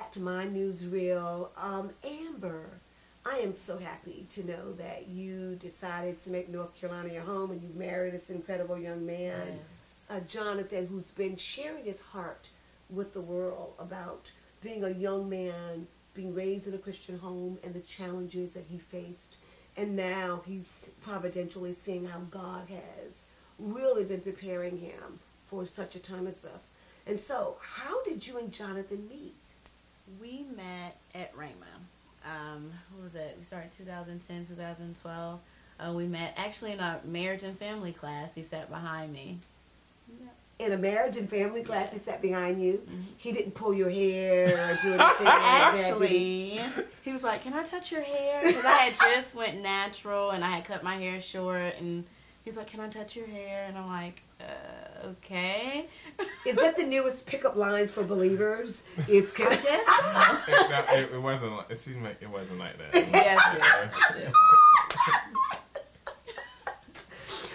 back to MyNewsReal. Amber, I am so happy to know that you decided to make North Carolina your home and you married this incredible young man, Jonathan, who's been sharing his heart with the world about being a young man, being raised in a Christian home and the challenges that he faced. And now he's providentially seeing how God has really been preparing him for such a time as this. And so, how did you and Jonathan meet? We met at Rhema. What was it? We started 2010, 2012. We met actually in a marriage and family class. He sat behind me. Yep. In a marriage and family class, yes. He sat behind you. Mm-hmm. He didn't pull your hair or do anything like actually, that, he was like, "Can I touch your hair?" Because I had just went natural and I had cut my hair short, and he's like, "Can I touch your hair?" And I'm like, "Okay." Is that the newest pickup lines for believers? It's kind of it wasn't. It wasn't like that. Yes.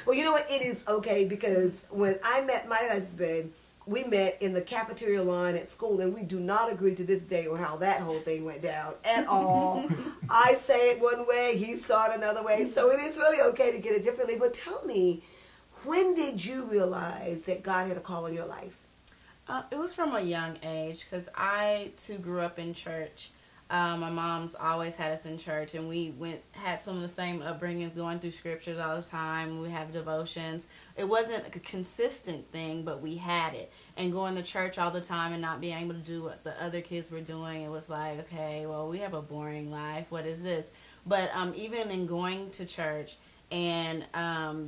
Well, you know what? It is okay, because when I met my husband, we met in the cafeteria line at school, and we do not agree to this day on how that whole thing went down at all. I say it one way, he saw it another way, so it is really okay to get it differently. But tell me, when did you realize that God had a call on your life? It was from a young age, because I, too, grew up in church. My mom's always had us in church, and we had some of the same upbringings, going through scriptures all the time. We have devotions. It wasn't a consistent thing, but we had it. And going to church all the time and not being able to do what the other kids were doing, it was like, okay, well, we have a boring life. What is this? But even in going to church and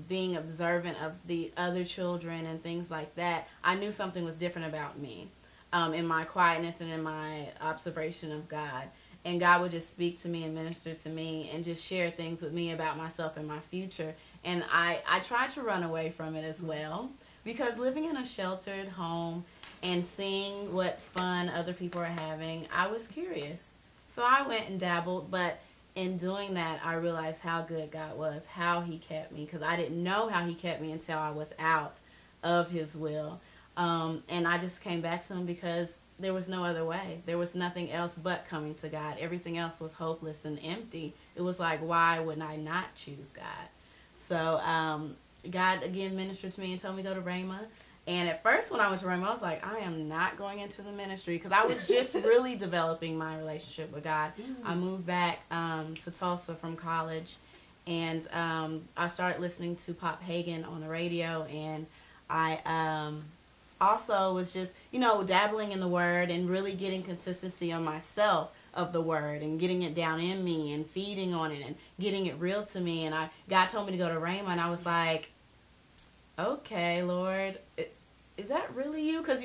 being observant of the other children and things like that, I knew something was different about me. In my quietness and in my observation of God. And God would just speak to me and minister to me and just share things with me about myself and my future. And I tried to run away from it as well, because living in a sheltered home and seeing what fun other people are having, I was curious. So I went and dabbled, but in doing that, I realized how good God was, how He kept me, because I didn't know how He kept me until I was out of His will. And I just came back to Him because there was no other way. There was nothing else but coming to God. Everything else was hopeless and empty. It was like, why would I not choose God? So God again ministered to me and told me to go to Rhema. And at first when I went to Rhema, I was like, I am not going into the ministry, because I was just really developing my relationship with God. I moved back to Tulsa from college, and I started listening to Pop Hagen on the radio, and I also was just, dabbling in the Word and really getting consistency on myself of the Word and getting it down in me and feeding on it and getting it real to me. And God told me to go to Rhema, and I was like, okay, Lord, is that really you? Because,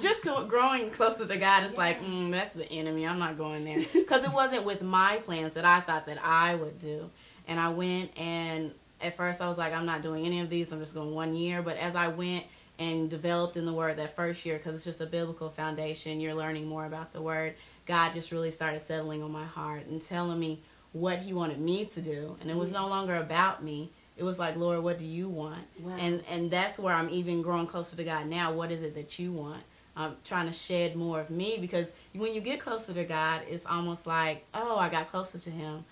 just growing closer to God, it's like, that's the enemy. I'm not going there. Because it wasn't with my plans that I thought that I would do. And I went, and at first I was like, I'm not doing any of these. I'm just going 1 year. But as I went and developed in the Word that first year, because it's just a biblical foundation, you're learning more about the Word, God just really started settling on my heart and telling me what He wanted me to do. And it was no longer about me. It was like, Lord, what do you want? Wow. And that's where I'm even growing closer to God now. What is it that you want? I'm trying to shed more of me, because when you get closer to God, it's almost like, oh, I got closer to Him.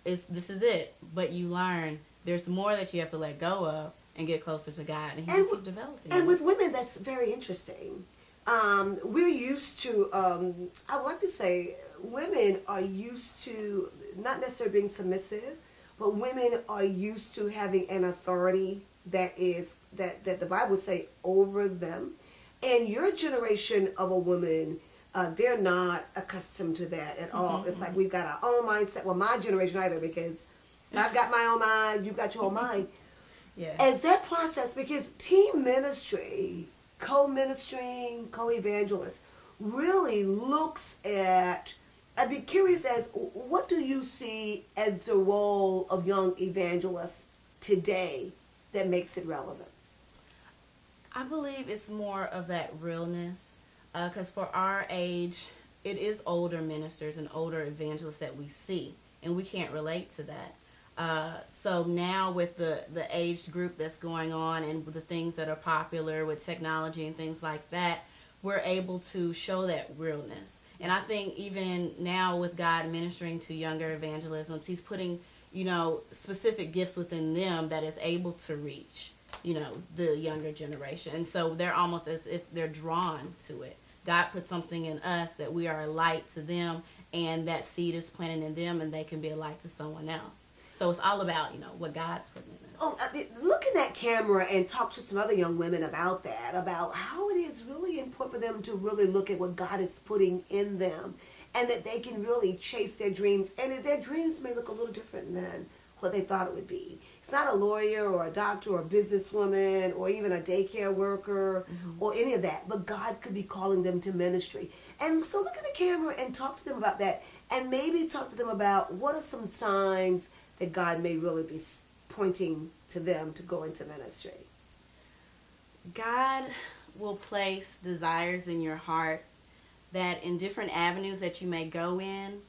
This is it. But you learn there's more that you have to let go of and get closer to God, and He just keeps developing. And with women, that's very interesting. We're used to, I would like to say, women are used to not necessarily being submissive, but women are used to having an authority that the Bible would say over them. And your generation of a woman, they're not accustomed to that at all. It's like we've got our own mindset. Well, my generation either, because I've got my own mind, you've got your own mind. Yeah. As that process, because team ministry, co-ministering, co-evangelist, really looks at, I'd be curious as, what do you see as the role of young evangelists today that makes it relevant? I believe it's more of that realness, because for our age, it is older ministers and older evangelists that we see, and we can't relate to that. So now with the age group that's going on and with the things that are popular with technology and things like that, we're able to show that realness. And I think even now with God ministering to younger evangelisms, he's putting, specific gifts within them that is able to reach, the younger generation. And so they're almost as if they're drawn to it. God put something in us that we are a light to them, and that seed is planted in them, and they can be a light to someone else. So it's all about, what God's putting in us. Oh, look in that camera and talk to some other young women about that, about how it is really important for them to really look at what God is putting in them, and that they can really chase their dreams, and that their dreams may look a little different than what they thought it would be. It's not a lawyer or a doctor or a businesswoman or even a daycare worker or any of that, but God could be calling them to ministry. And so look at the camera and talk to them about that, and maybe talk to them about what are some signs that God may really be pointing to them to go into ministry. God will place desires in your heart that in different avenues that you may go in,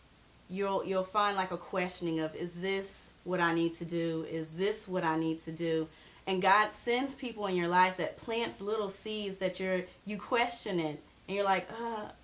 you'll find like a questioning of, is this what I need to do? Is this what I need to do? And God sends people in your life that plants little seeds that you question it. And you're like,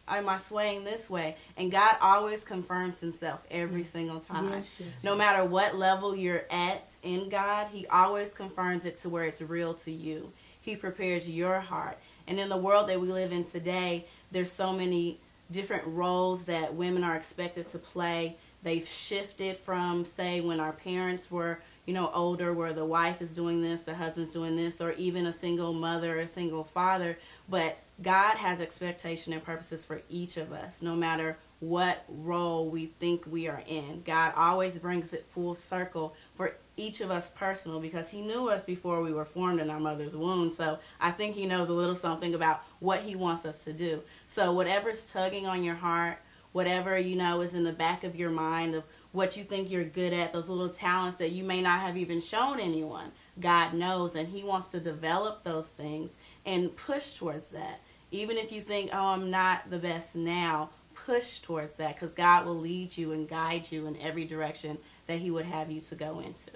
am I swaying this way? And God always confirms himself every single time. Yes. No matter what level you're at in God, he always confirms it to where it's real to you. He prepares your heart. And in the world that we live in today, there's so many different roles that women are expected to play. They've shifted from, say, when our parents were, older, where the wife is doing this, the husband's doing this, or even a single mother or a single father. But God has expectation and purposes for each of us, no matter what role we think we are in. God always brings it full circle for each of us personal, because he knew us before we were formed in our mother's womb. So I think he knows a little something about what he wants us to do. So whatever's tugging on your heart, whatever, is in the back of your mind of what you think you're good at, those little talents that you may not have even shown anyone, God knows, and he wants to develop those things and push towards that. Even if you think, I'm not the best now, push towards that, because God will lead you and guide you in every direction that he would have you to go into.